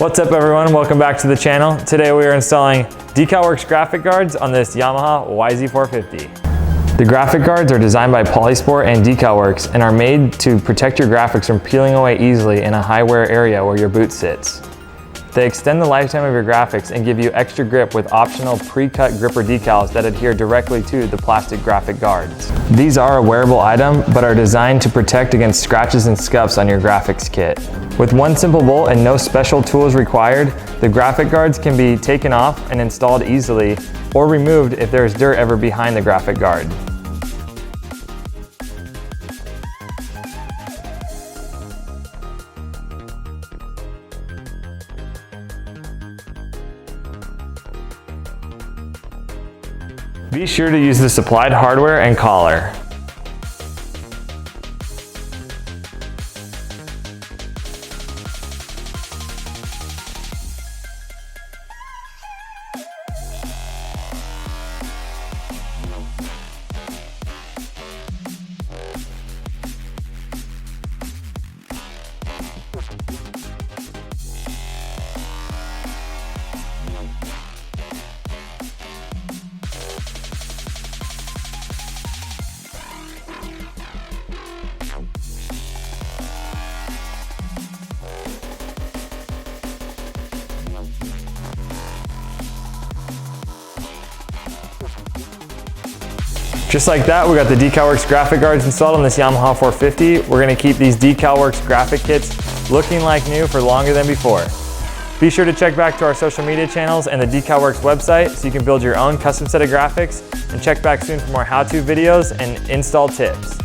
What's up everyone, welcome back to the channel. Today we are installing DeCal Works graphic guards on this Yamaha YZ450. The graphic guards are designed by Polysport and DeCal Works and are made to protect your graphics from peeling away easily in a high wear area where your boot sits. They extend the lifetime of your graphics and give you extra grip with optional pre-cut gripper decals that adhere directly to the plastic graphic guards. These are a wearable item, but are designed to protect against scratches and scuffs on your graphics kit. With one simple bolt and no special tools required, the graphic guards can be taken off and installed easily, or removed if there is dirt ever behind the graphic guard. Be sure to use the supplied hardware and collar. Just like that, we got the DeCal Works graphic guards installed on this Yamaha 450. We're gonna keep these DeCal Works graphic kits looking like new for longer than before. Be sure to check back to our social media channels and the DeCal Works website so you can build your own custom set of graphics, and check back soon for more how-to videos and install tips.